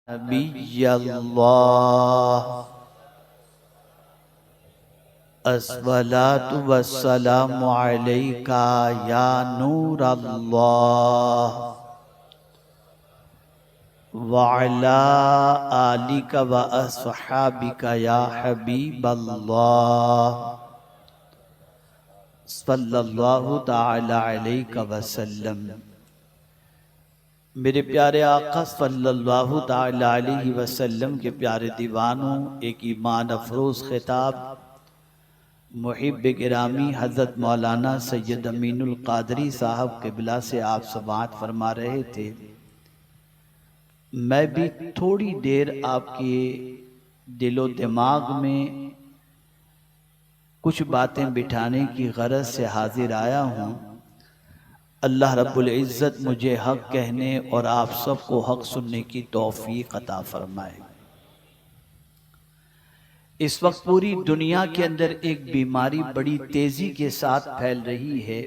नबियल्लाह अस्सलातु वस्सलामु अलैका या नूर अल्लाह व अला आलिका व अस्हाबिका या हबीब अल्लाह सल्लल्लाहु तआला अलैहि वसल्लम। मेरे प्यारे आका सल्लल्लाहु तआला अलैहि वसल्लम के प्यारे दीवानों, एक ईमान अफरोज़ खिताब मुहिब गिरामी हज़रत मौलाना सैयद अमीनुल क़ादरी साहब क़िबला से आप समाअत फरमा रहे थे। मैं भी थोड़ी देर आपके दिलो दिमाग में कुछ बातें बिठाने की गरज से हाजिर आया हूँ। अल्लाह रब्बुल इज़्ज़त मुझे हक़ कहने और आप सबको हक़ सुनने की तौफ़ीक़ अता फरमाए। इस वक्त पूरी दुनिया के अंदर एक बीमारी बड़ी तेज़ी के साथ फैल रही है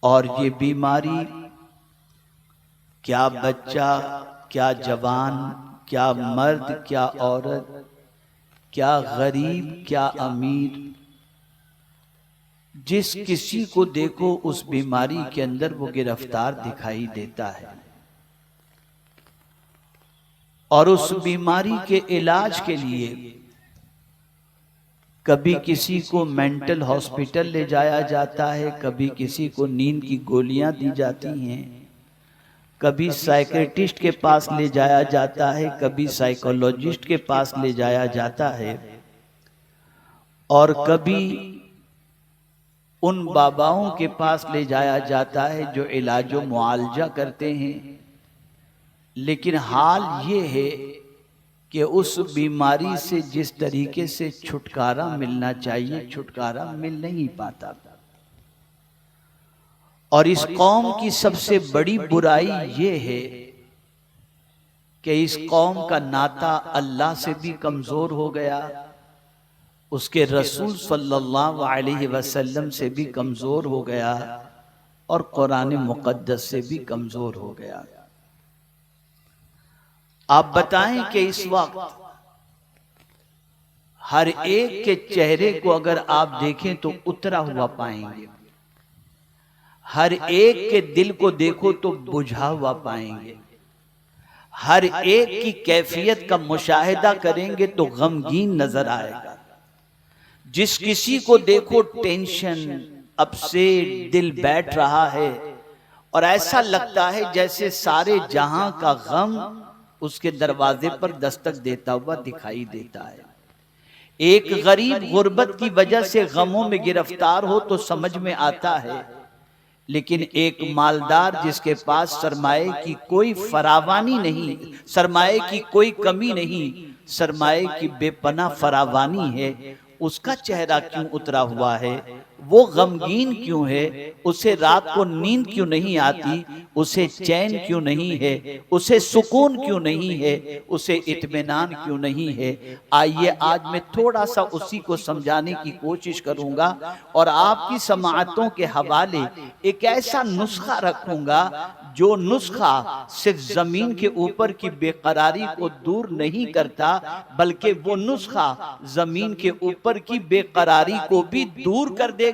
और ये बीमारी क्या बच्चा, क्या जवान, क्या मर्द, क्या औरत, क्या गरीब, क्या अमीर, जिस किसी को देखो उस बीमारी के अंदर वो गिरफ्तार दिखाई देता है। और उस बीमारी के इलाज के लिए कभी किसी को मेंटल हॉस्पिटल ले जाया जाता है, कभी किसी को नींद की गोलियां दी जाती हैं, कभी साइकियाट्रिस्ट के पास ले जाया जाता है, कभी साइकोलॉजिस्ट के पास ले जाया जाता है, और कभी उन बाबाओं के पास ले जाया जाता है जो इलाज व मुआलजा करते हैं। लेकिन हाल ये है कि उस बीमारी से जिस तरीके से छुटकारा मिलना चाहिए, छुटकारा मिल नहीं पाता। और इस कौम की सबसे बड़ी बुराई ये है कि इस कौम का नाता अल्लाह से भी कमज़ोर हो गया, उसके रसूल सल्लल्लाहु अलैहि वसल्लम से भी कमज़ोर हो गया और कुरान मुक़द्दस से भी कमज़ोर हो गया। आप बताएं कि इस वक्त हर एक के चेहरे को अगर आप देखें तो उतरा हुआ पाएंगे, हर एक के दिल को देखो तो बुझा हुआ पाएंगे, हर एक की कैफियत का मुशाहिदा करेंगे तो गमगीन नजर आएगा। जिस किसी को देखो टेंशन, अपसेट, दिल बैठ रहा है और ऐसा लगता है जैसे सारे जहां का गम उसके दरवाजे पर दस्तक देता हुआ दिखाई देता है। एक गरीब गुर्बत की वजह से गमों में गिरफ्तार हो तो समझ में आता है, लेकिन एक मालदार जिसके पास सरमाए की कोई फरावानी नहीं, सरमाए की कोई कमी नहीं, सरमाए की बेपना फरावानी है, उसका चेहरा क्यों उतरा हुआ है, वो गमगीन क्यों है, उसे रात को नींद क्यों नहीं आती, उसे चैन क्यों नहीं है, उसे सुकून क्यों नहीं है, उसे इत्मीनान क्यों नहीं है। आइए आज मैं थोड़ा सा उसी को समझाने की कोशिश करूंगा और आपकी समाअतों के हवाले एक ऐसा नुस्खा रखूंगा जो नुस्खा सिर्फ जमीन के ऊपर की बेकरारी को दूर नहीं करता, बल्कि वो नुस्खा जमीन के ऊपर की बेकरारी को भी दूर कर देगा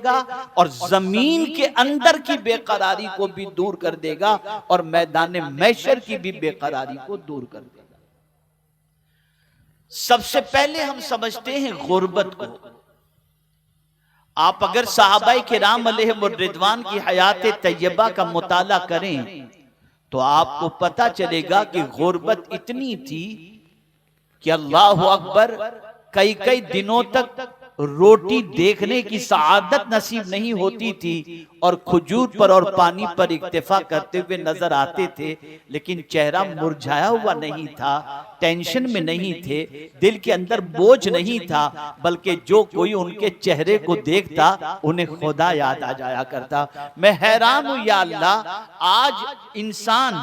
और जमीन के अंदर की बेकरारी को भी दूर कर देगा और मैदान महशर की भी बेकरारी को दूर कर देगा। सबसे पहले हम समझते हैं गुर्बत को। आप अगर सहाबाए किराम अलैहिमुर रिदवान की हयात तैयबा का मुताला करें तो आपको पता चलेगा कि गुर्बत इतनी थी कि अल्लाह अकबर, कई कई दिनों तक रोटी देखने की सआदत नसीब नहीं होती थी और खजूर पर और पानी पर इक्तिफा करते हुए नजर आते थे, लेकिन चेहरा मुरझाया हुआ नहीं था, टेंशन में नहीं थे, दिल के अंदर बोझ नहीं था, बल्कि जो कोई उनके चेहरे को देखता उन्हें खुदा याद आ जाया करता। मैं हैरान हूं या अल्लाह, आज इंसान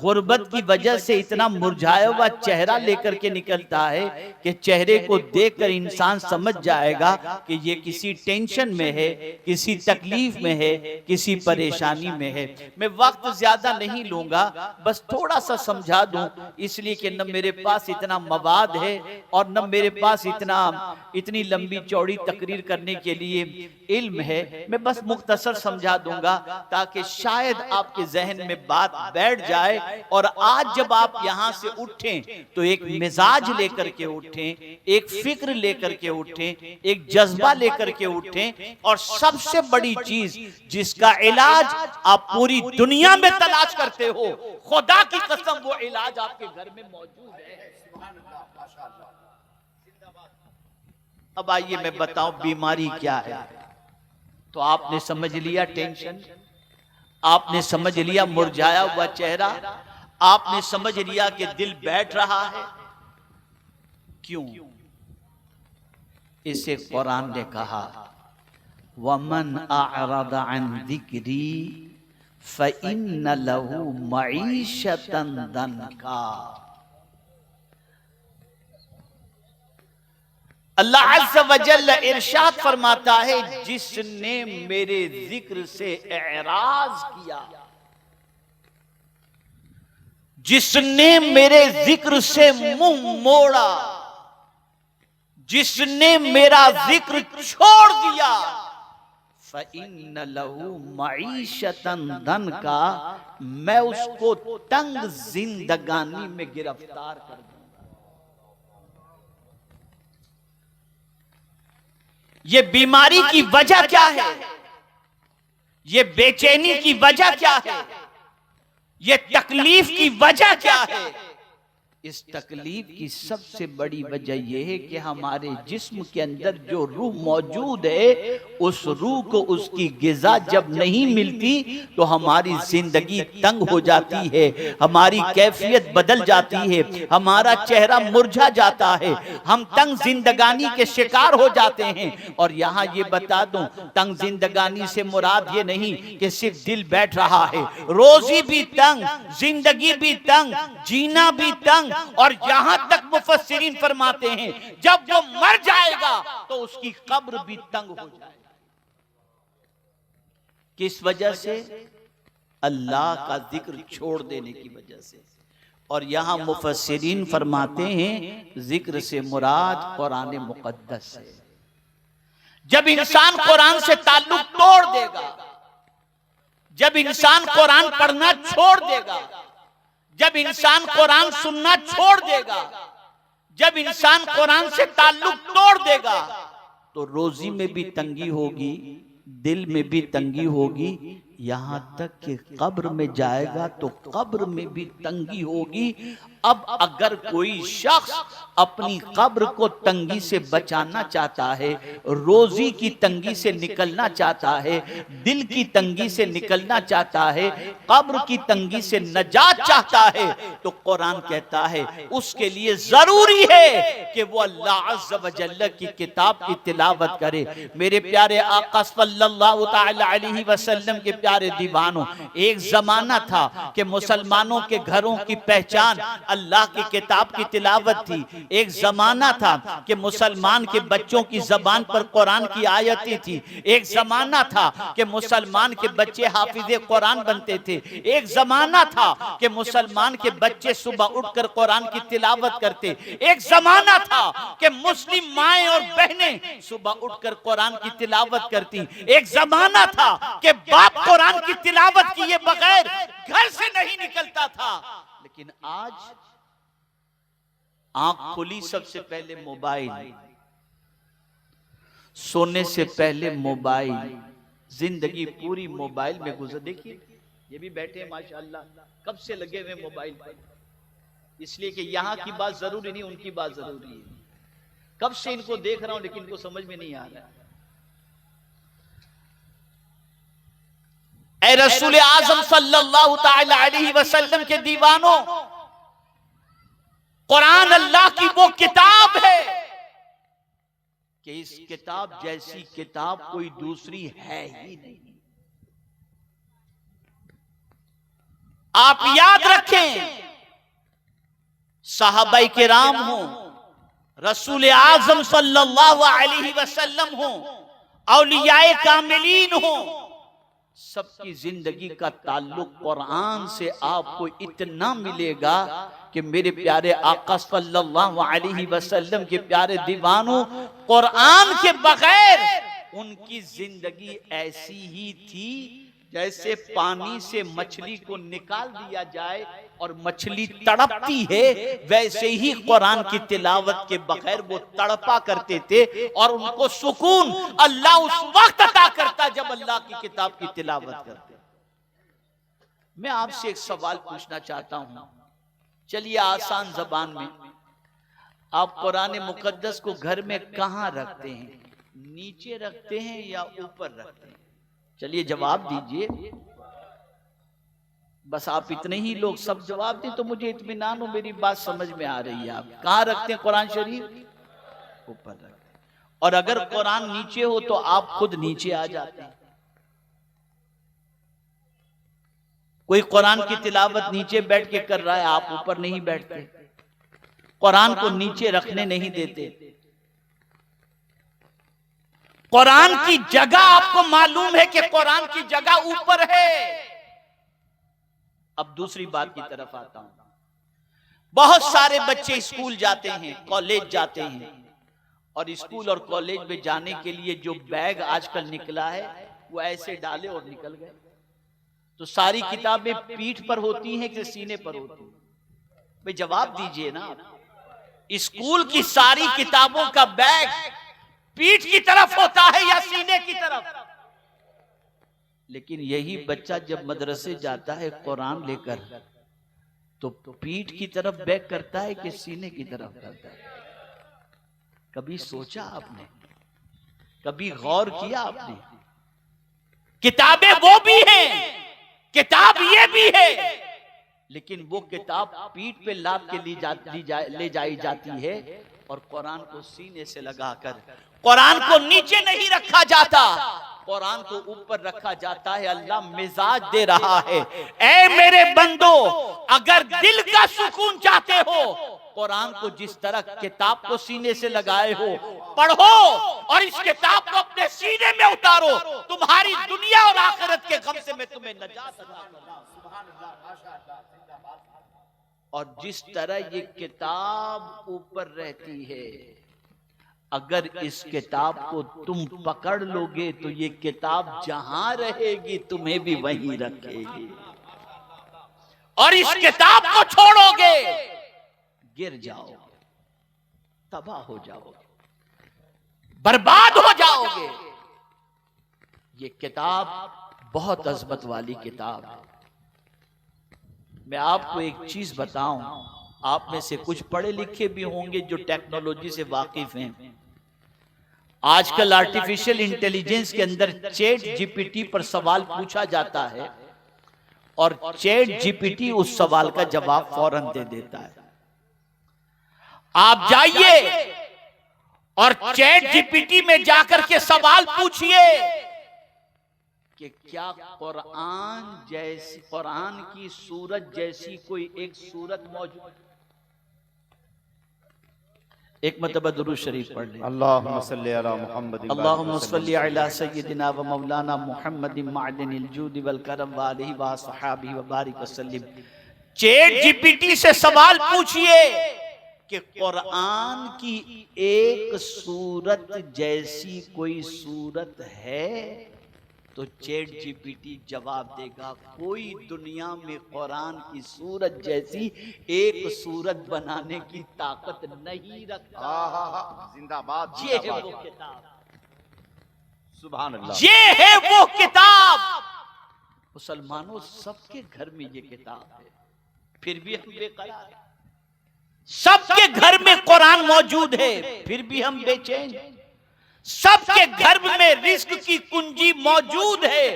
गुर्बत की वजह से इतना मुरझाया हुआ चेहरा लेकर के निकलता है कि चेहरे को देखकर इंसान समझ जाएगा कि ये किसी टेंशन में है, किसी तकलीफ में है, किसी परेशानी में है। मैं वक्त ज्यादा नहीं लूंगा, बस थोड़ा सा समझा दूं, इसलिए कि न मेरे पास इतना मवाद है और न मेरे पास इतनी लंबी चौड़ी तकरीर करने के लिए इल्म है। मैं बस मुख्तसर समझा दूंगा ताकि शायद आपके जहन में बात बैठ जाए और आज जब आप यहां से उठें तो एक मिजाज लेकर के उठें, एक फिक्र लेकर के उठें, एक जज्बा लेकर के उठें, और सबसे बड़ी चीज जिसका इलाज आप पूरी दुनिया में तलाश करते हो, खुदा की कसम वो इलाज आपके घर में मौजूद है। अब आइए मैं बताऊं बीमारी क्या है। तो आपने समझ लिया टेंशन, आपने समझ लिया मुरझाया हुआ चेहरा, आपने समझ लिया कि दिल बैठ रहा है। क्यों? इसे कुरान ने कहा, वमन अअरद अन जिक्री फइन्न लहू मईशतन दनका। अल्लाह अज़्ज़ व जल्ल इरशाद फरमाता है, जिसने मेरे जिक्र से एराज किया, जिसने मेरे जिक्र से मुंह मोड़ा, जिसने मेरा जिक्र छोड़ दिया, फ़इन्न लहू मईशतन दनका, मैं उसको तंग जिंदगानी में गिरफ्तार कर दूंगा। ये बीमारी की वजह क्या है? ये बेचैनी की वजह क्या है? ये तकलीफ की वजह क्या है? इस तकलीफ की सबसे बड़ी वजह यह है कि हमारे जिस्म के अंदर जो रूह मौजूद है, उस रूह को उसकी गिज़ा जब नहीं मिलती तो हमारी जिंदगी तंग हो जाती है, हमारी कैफियत बदल जाती है, हमारा चेहरा मुरझा जाता है, हम तंग जिंदगानी के शिकार हो जाते हैं। और यहाँ ये बता दूं, तंग जिंदगानी से मुराद ये नहीं कि सिर्फ दिल बैठ रहा है, रोजी भी तंग, जिंदगी भी तंग, जीना भी तंग, और यहां तक मुफस्सिरीन फरमाते हैं जब वो मर जाएगा तो उसकी कब्र भी तंग हो जाएगी। किस वजह से? अल्लाह का जिक्र छोड़ देने की वजह से। और यहां मुफस्सिरीन फरमाते हैं जिक्र से मुराद कुरान मुकद्दस है। जब इंसान कुरान से ताल्लुक तोड़ देगा, जब इंसान कुरान पढ़ना छोड़ देगा, जब इंसान कुरान सुनना छोड़ देगा, जब इंसान कुरान से ताल्लुक तोड़ देगा, तो रोजी में भी तंगी होगी, दिल में भी तंगी होगी, यहां तक कि कब्र में जाएगा तो कब्र में भी तंगी होगी। अब अगर कोई शख्स अपनी कब्र को तंगी से बचाना चाहता है, रोजी की तंगी से निकलना चाहता है, दिल की तंगी से निकलना चाहता है, कब्र की तंगी से नजात चाहता है, तो कुरान कहता है उसके लिए जरूरी है कि वो अल्लाह अज़्ज़ व जल्ल की किताब की तिलावत करे। मेरे प्यारे आका सल्लल्लाहु तआला अलैहि वसल्लम के प्यारे दीवानों, एक जमाना था कि मुसलमानों के घरों की पहचान अल्लाह की किताब की तिलावत थी। एक जमाना था कि मुसलमान के बच्चों की जबान पर कुरान की आयतें थी। एक जमाना था कि मुसलमान के बच्चे हाफिज़े कुरान बनते थे। एक जमाना था कि मुसलमान के बच्चे सुबह उठकर कुरान की तिलावत करते। एक जमाना था कि मुस्लिम माएं और बहनें सुबह उठकर कुरान की तिलावत करती। एक जमाना था कि बाप कुरान की तिलावत किए बगैर घर से नहीं निकलता था। लेकिन आज आंख खुली सबसे पहले मोबाइल, सोने से पहले मोबाइल, जिंदगी पूरी मोबाइल में गुजर। देखिए ये भी बैठे हैं माशाअल्लाह, कब से लगे हुए मोबाइल पर, इसलिए कि यहां की बात जरूरी नहीं, उनकी बात जरूरी है। कब से इनको देख रहा हूं लेकिन इनको समझ में नहीं आ रहा। ऐ रसूल आज़म सल्लल्लाहु तआला अलैहि वसल्लम के दीवानों, कुरान अल्लाह की वो किताब है कि इस किताब जैसी किताब कोई दूसरी है ही नहीं। आप याद रखें, सहाबाए किराम हो, रसूल आज़म सल्लल्लाहु अलैहि वसल्लम हो, औलियाए कामिलीन हो, सबकी जिंदगी का ताल्लुक कुरान से आपको इतना मिलेगा कि मेरे प्यारे आका सल्लल्लाहु अलैहि वसल्लम के प्यारे दीवानों, कुरान के बगैर उनकी जिंदगी ऐसी ही थी जैसे पानी से मछली को निकाल दिया जाए और मछली तड़पती है, वैसे ही कुरान की तिलावत के बगैर वो तड़पा करते थे। और उनको सुकून अल्लाह उस वक्त अता करता जब अल्लाह की किताब की तिलावत करते। मैं आपसे एक सवाल पूछना चाहता हूं, चलिए आसान जबान में, आप कुरान मुकद्दस को घर में कहां रखते हैं? नीचे रखते हैं या ऊपर रखते हैं? चलिए जवाब दीजिए। बस आप इतने ही लोग सब जवाब दें तो मुझे इत्मीनान हो, मेरी बात समझ में आ रही है। आप कहां रखते हैं कुरान शरीफ? ऊपर रखते हैं। और अगर कुरान नीचे हो तो आप खुद नीचे आ जाते हैं। कोई कुरान की तिलावत नीचे बैठ के कर रहा है, आप ऊपर नहीं बैठते, कुरान को नीचे रखने नहीं देते। कुरान की जगह आपको मालूम है कि कुरान की जगह ऊपर है। अब दूसरी बात की तरफ आता हूं। बहुत सारे बच्चे स्कूल जाते हैं, कॉलेज जाते हैं, और स्कूल और कॉलेज में जाने के लिए जो बैग आजकल निकला है वो ऐसे डाले और निकल गए। तो सारी किताबें पीठ पर होती हैं कि सीने पर होती हैं? भाई जवाब दीजिए ना। स्कूल की सारी किताबों का बैग पीठ की तरफ होता है या सीने की तरफ? लेकिन यही बच्चा जब मदरसे जाता है कुरान लेकर तो पीठ की तरफ बैग करता है कि सीने की तरफ करता है? कभी सोचा आपने? कभी गौर किया आपने? किताबें वो भी हैं, किताब ये भी है, लेकिन वो किताब पीठ पे लाद के ले जाई जाती है और कुरान को सीने से लगाकर कुरान को नीचे नहीं रखा जाता, कुरान को ऊपर रखा जाता है। अल्लाह मिजाज दे रहा है, ऐ मेरे बंदो, अगर दिल का सुकून चाहते हो, कुरान को जिस तरह किताब को सीने से लगाए हो, पढ़ो और इस किताब को अपने सीने में उतारो। तुम्हारी दुनिया और आखिरत के गम से मैं तुम्हें नजात अता करूंगा। और जिस तरह ये किताब ऊपर रहती है, अगर इस किताब को तुम पकड़ लोगे तो ये किताब जहां रहेगी तुम्हें भी वहीं रखेगी, और इस किताब को छोड़ोगे गिर जाओगे, तबाह हो जाओगे, बर्बाद हो जाओगे। ये किताब बहुत अजमत वाली किताब है। मैं आपको एक चीज बताऊं, आप में से कुछ पढ़े लिखे भी होंगे जो टेक्नोलॉजी से वाकिफ हैं। आजकल आर्टिफिशियल इंटेलिजेंस के अंदर चैट जीपीटी पर सवाल पूछा जाता है और चैट जीपीटी उस सवाल का जवाब फौरन दे देता है। आप जाइए और चैट जीपीटी में जाकर के सवाल पूछिए कि क्या कुरान की सूरत जैसी कोई एक सूरत मौजूद? एक मरतबा दुरूद शरीफ पढ़ लें। अल्लाहुम्मा सल्ली अला मुहम्मद अल्लाहुम्मा सल्ली अला सय्यदिना व मौलाना मुहम्मदिन मअदनिल जूद वल करम व आलिहि व अस्हाबिहि व बारिक वसल्लम। चैट जीपीटी से सवाल पूछिए कि कुरान की एक सूरत जैसी कोई सूरत है, तो चैट जीपीटी जवाब देगा कोई दुनिया में कुरान की सूरत जैसी एक सूरत बनाने की ताकत नहीं रखता। जिंदाबाद। ये है वो किताब, सुभान अल्लाह। ये है वो किताब। मुसलमानों, सबके घर में ये किताब है, फिर भी हम बेकरार हैं। सबके घर में कुरान मौजूद है, फिर भी हम बेचैन। सबके घर में रिस्क की कुंजी मौजूद है,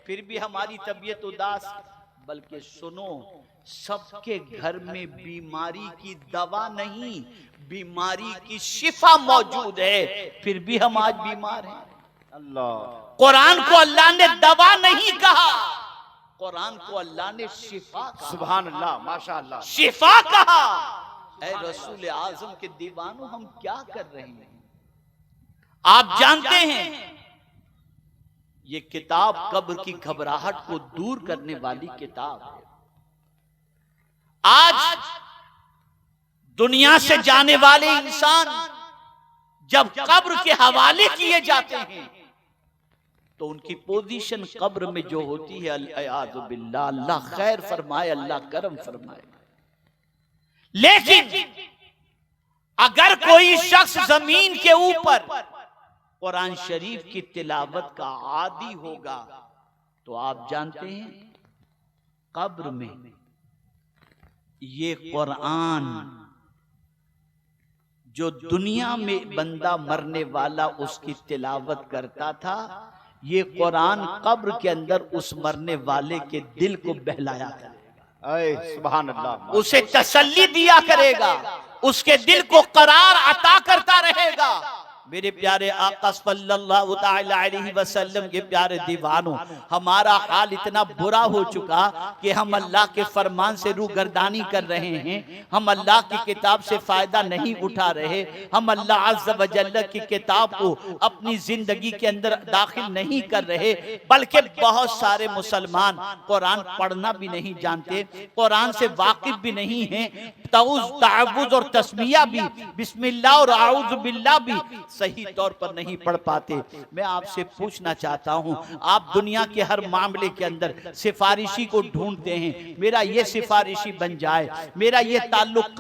फिर भी हमारी तबीयत उदास। बल्कि सुनो, सबके घर में बीमारी की दवा नहीं, बीमारी की शिफा मौजूद है, फिर भी हम आज बीमार हैं। अल्लाह, कुरान को अल्लाह ने दवा नहीं कहा, कुरान को अल्लाह ने शिफा कहा। सुभान अल्लाह, माशाअल्लाह, शिफा कहा। ऐ रसूल आजम के दीवानों, हम क्या कर रहे हैं? आप जानते हैं ये किताब कब्र की घबराहट को दूर करने वाली किताब है। आज दुनिया से जाने वाले इंसान जब कब्र के हवाले किए जाते हैं तो उनकी पोजीशन कब्र में जो होती है, अल-अयाज़ु बिल्लाह, अल्लाह खैर फरमाए, अल्लाह करम फरमाए। लेकिन अगर कोई शख्स जमीन के ऊपर कुरान शरीफ की तिलावत का आदी होगा तो आप जानते हैं कब्र में ये कुरान जो दुनिया में बंदा मरने वाला उसकी तिलावत करता था, ये कुरान कब्र के अंदर उस मरने वाले के दिल को बहलाया करेगा। ऐ सुभान अल्लाह, उसे तसल्ली दिया करेगा, उसके दिल को करार अता करता रहेगा। मेरे प्यारे आका सल्लल्लाहु तआला अलैहि वसल्लम के प्यारे दीवानों, हमारा हाल इतना बुरा हो चुका कि हम अल्लाह के फरमान से रूगर्दानी कर रहे हैं, हम अल्लाह की किताब से फायदा नहीं उठा रहे, हम अल्लाह अज़्ज़ व जल्ल की किताब को अपनी जिंदगी के अंदर दाखिल नहीं कर रहे, बल्कि बहुत सारे मुसलमान कुरान पढ़ना भी नहीं जानते, कुरान से वाकिफ भी नहीं है, तअव्वुज़ और तस्मिया भी, बिस्मिल्लाह और आऊज़ु बिल्लाह भी सही तौर पर नहीं पढ़ पाते। मैं आपसे पूछना चाहता हूं, आप दुनिया के हर मामले के अंदर सिफारिशी को ढूंढते हैं, मेरा ये सिफारिशी बन जाए, मेरा ये ताल्लुक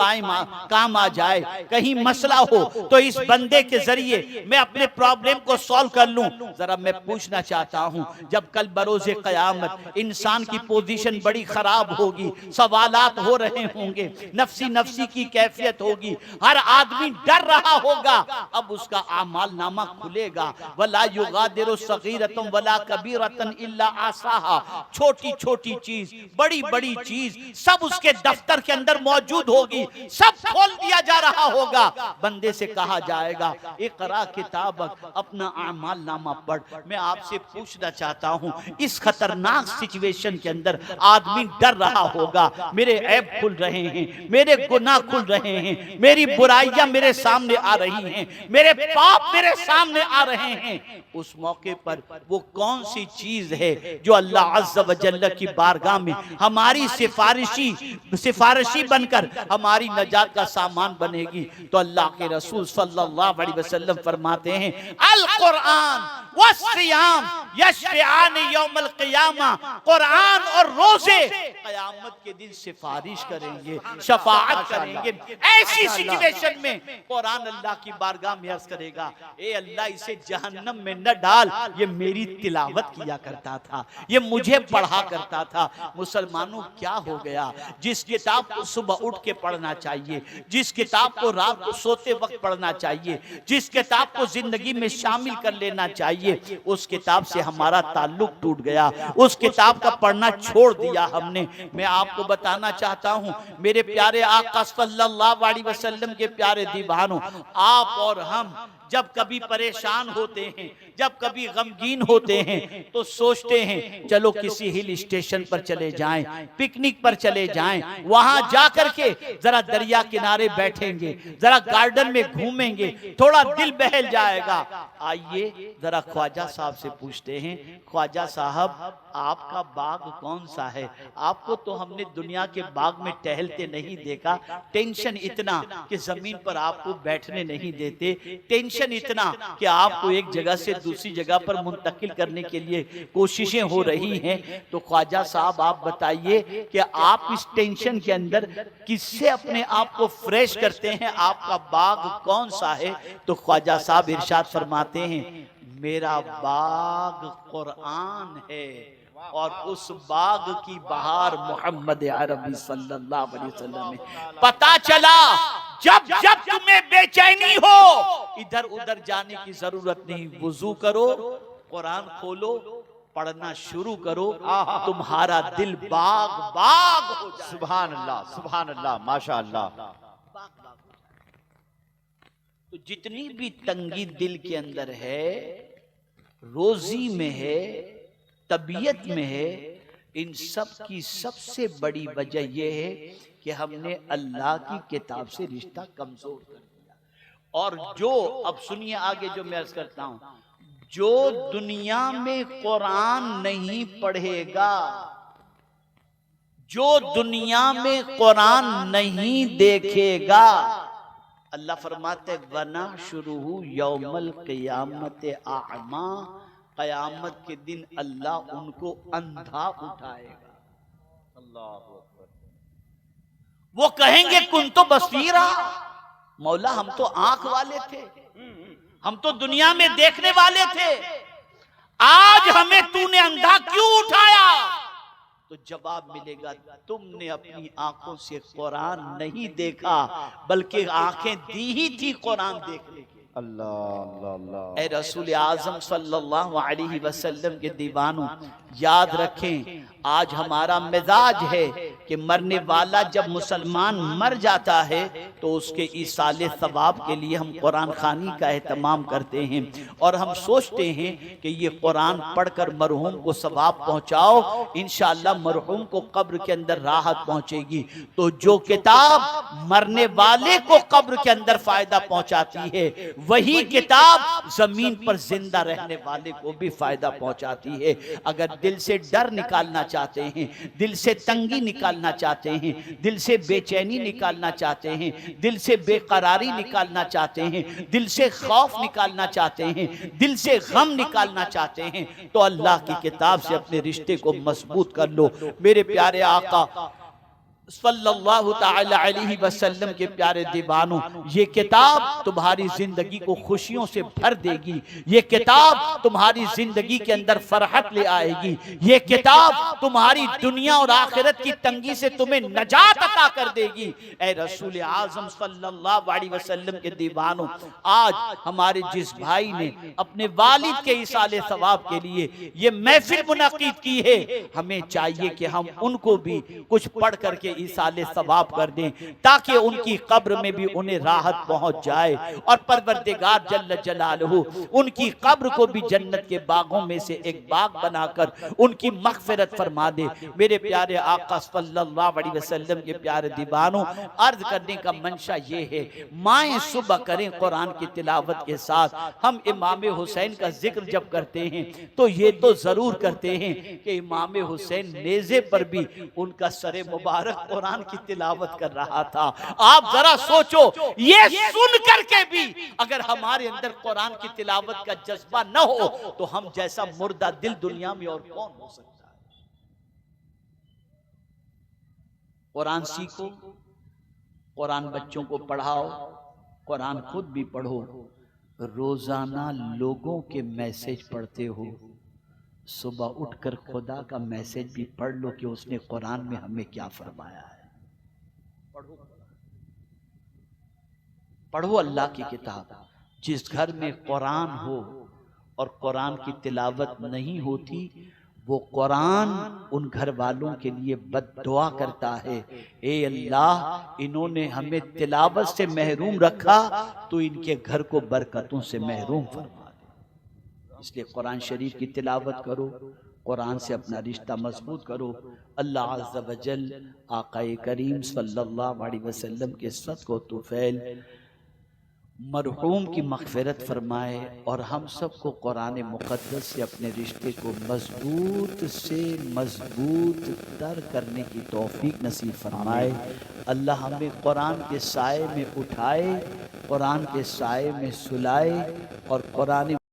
काम आ जाए, कहीं मसला हो तो इस बंदे के जरिए मैं अपने प्रॉब्लम को सॉल्व कर लूं। जरा मैं पूछना चाहता हूं, जब कल बरोज़े क़यामत इंसान की पोजीशन बड़ी खराब होगी, सवालात हो रहे होंगे, नफ्सी नफ्सी की कैफियत होगी, हर आदमी डर रहा होगा, अब उसका आमाल नामा खुलेगा, वला युगादिरु सगीरतन वला कबीरतन इल्ला आसाहा, छोटी छोटी चीज, बड़ी बड़ी चीज सब उसके दफ्तर के अंदर मौजूद होगी, सब खोल दिया जा रहा होगा। बंदे से कहा जाएगा इक़रा किताबक, अपना आमाल नामा पढ़। मैं आपसे पूछना चाहता हूं, इस खतरनाक सिचुएशन के अंदर आदमी डर रहा होगा, मेरे ऐब खुल रहे हैं, मेरे गुनाह खुल रहे हैं, मेरी बुराइयां मेरे सामने आ रही हैं, मेरे पाप मेरे सामने आ रहे हैं। उस मौके पर वो कौन सी चीज है जो अल्लाह अज़्ज़ व जल्ल की बारगाह में हमारी सिफारिशी बनकर हमारी नजात का सामान बनेगी? तो अल्लाह के रसूल सल्लल्लाहु अलैहि वसल्लम फरमाते हैं, अल कुरान व सियाम यशफिआन यौमल क़ियामा, कुरान और रोजे क़यामत के दिन सिफारिश करेंगे, शफाअत करेंगे। ऐसी सिचुएशन में कुरान अल्लाह की बारगाह में अर्ज करेगा, ए अल्लाह इसे जहन्नम में न डाल, ये मेरी तिलावत किया करता था, ये मुझे पढ़ा करता था। मुसलमानों क्या हो गया? जिस किताब को सुबह उठ के पढ़ना चाहिए, जिस किताब को रात को सोते वक्त पढ़ना चाहिए, जिस किताब को जिंदगी में शामिल कर लेना चाहिए, उस किताब से हमारा ताल्लुक टूट गया, उस किताब का पढ़ना छोड़ दिया हमने। मैं आपको बताना चाहता हूं, मेरे प्यारे आका सल्लल्लाहु अलैहि वसल्लम के प्यारे दीवानों, आप और हम जब कभी परेशान होते हैं, जब कभी गमगीन होते हैं, तो सोचते हैं चलो किसी हिल स्टेशन पर चले जाएं, पिकनिक पर चले जाएं, वहां जाकर के जरा दरिया किनारे बैठेंगे, जरा गार्डन में घूमेंगे, थोड़ा दिल बहल जाएगा। आइए जरा ख्वाजा साहब से पूछते हैं, ख्वाजा साहब आपका बाग कौन सा है? आपको तो हमने दुनिया के बाग में टहलते नहीं देखा, टेंशन इतना कि जमीन पर आपको बैठने नहीं देते, टेंशन इतना कि आपको एक जगह से दूसरी जगह पर मुंतकिल करने के लिए कोशिशें हो रही हैं। तो ख्वाजा साहब आप बताइए कि आप इस टेंशन के अंदर किससे अपने आप को फ्रेश करते हैं? आपका बाग कौन सा है? तो ख्वाजा साहब इरशाद फरमाते हैं, मेरा बाग कुरान है और उस बाग की बहार मोहम्मद अरबी सल्लल्लाहु अलैहि वसल्लम में। पता चला जब जब तुम्हें बेचैनी हो, इधर उधर जाने की जरूरत नहीं, वुजू करो, कुरान खोलो, पढ़ना शुरू करो, तुम्हारा दिल बाग बाग हो जाए। सुभान अल्लाह, माशाअल्लाह। तो जितनी भी तंगी दिल के अंदर है, रोजी में है, तबीयत में है, इन सब की सबसे बड़ी वजह यह है कि हमने अल्लाह की किताब से रिश्ता कमजोर कर दिया। और जो अब सुनिए आगे जो मैं अर्ज करता हूं, जो दुनिया में कुरान नहीं पढ़ेगा, जो दुनिया में कुरान नहीं देखेगा, अल्लाह फरमाते वना शुरू यौमल क़ियामत आमा, क़यामत के दिन अल्लाह उनको अंधा उठाएगा। अल्लाह अकबर। वो कहेंगे कुन तो बसीरा, मौला हम तो आंख वाले थे, हम तो दुनिया में देखने वाले थे, आज हमें तूने अंधा क्यों उठाया? तो जवाब मिलेगा तुमने अपनी आंखों से कुरान नहीं देखा, बल्कि आंखें दी ही थी कुरान देखने की। अल्लाह अल्लाह अल्लाह। ए रसूल आजम सल्लल्लाहु अलैहि वसल्लम के दीवानों, याद रखें आज हमारा मिजाज है कि मरने वाला जब मुसलमान मर जाता है तो उसके ईसाले सवाब के लिए हम कुरान खानी का एहतमाम करते हैं और हम सोचते हैं कि ये कुरान पढ़कर मरहूम को सवाब पहुंचाओ, इंशाअल्लाह मरहूम को कब्र के अंदर राहत पहुंचेगी। तो जो किताब मरने वाले को कब्र के अंदर फायदा पहुंचाती है, वही किताब जमीन पर जिंदा रहने वाले को भी फायदा पहुंचाती है। अगर दिल से डर निकालना चाहते हैं, दिल से तंगी निकालना चाहते हैं, दिल से बेचैनी निकालना चाहते हैं, दिल से बेकरारी निकालना चाहते हैं, दिल से खौफ निकालना चाहते हैं, दिल से गम निकालना चाहते हैं, तो अल्लाह की किताब से अपने रिश्ते को मजबूत कर लो। मेरे प्यारे आका सल्लल्लाहु ताला अलैहि वसल्लम के प्यारे दीवानों, ये किताब तुम्हारी जिंदगी को खुशियों से भर देगी, ये किताब तुम्हारी जिंदगी के अंदर फरहत ले आएगी, ये किताब तुम्हारी दुनिया और आखिरत की तंगी से तुम्हें नजात अता कर देगी। ए रसूल आजम सल्लल्लाहु अलैहि वसल्लम के दीवानों, आज हमारे जिस भाई ने अपने वालिद के इसाले सवाब के लिए ये महफिल मुनक़िद की है, हमें चाहिए कि हम उनको भी कुछ पढ़ करके इसाले सवाब कर दें, ताकि उनकी कब्र में भी उन्हें राहत पहुंच जाए और परवरदिगार जल्ल जलालहू उनकी कब्र को भी जन्नत के बागों में से एक बाग बनाकर उनकी मग़फ़िरत फरमा दे। मेरे प्यारे आका सल्लल्लाहु अलैहि वसल्लम के प्यारे दीवानों, अर्ज करने का मंशा ये है, माएँ सुबह करें कुरान की तिलावत के साथ। हम इमाम हुसैन का जिक्र जब करते हैं तो ये तो जरूर करते हैं कि इमाम हुसैन नेज़े पर भी उनका सरे मुबारक कुरान की तिलावत कर रहा था। आप जरा सोचो, ये सुन करके भी अगर हमारे अंदर कुरान की तिलावत का जज्बा न हो तो हम जैसा मुर्दा दिल दुनिया में और कौन हो सकता है। कुरान सीखो, कुरान बच्चों को पढ़ाओ, कुरान खुद भी पढ़ो, रोजाना लोगों के मैसेज पढ़ते हो, सुबह उठकर खुदा का मैसेज भी पढ़ लो कि उसने कुरान में हमें क्या फरमाया है। पढ़ो, पढ़ो अल्लाह की किताब। जिस घर में कुरान हो और कुरान की तिलावत नहीं होती, वो कुरान उन घर वालों के लिए बद्दुआ करता है, ए अल्लाह इन्होंने हमें तिलावत से महरूम रखा तो इनके घर को बरकतों से महरूम फरमा। इसलिए कुरान शरीफ की तिलावत करो, कुरान से अपना रिश्ता मजबूत करो। अल्लाह अज़्ज़ा व जल आक़ाए करीम सल्लल्लाहु अलैहि वसल्लम के सदक़ो तुफ़ैल मरहूम की मग़फ़िरत फरमाए और हम सबको कुरान मुक़द्दस से अपने रिश्ते को मजबूत से मजबूत तर करने की तौफ़ीक नसीब फरमाए। अल्लाह हमें कुरान के साए में उठाए, कुरान के साए में सुलाए और कुरान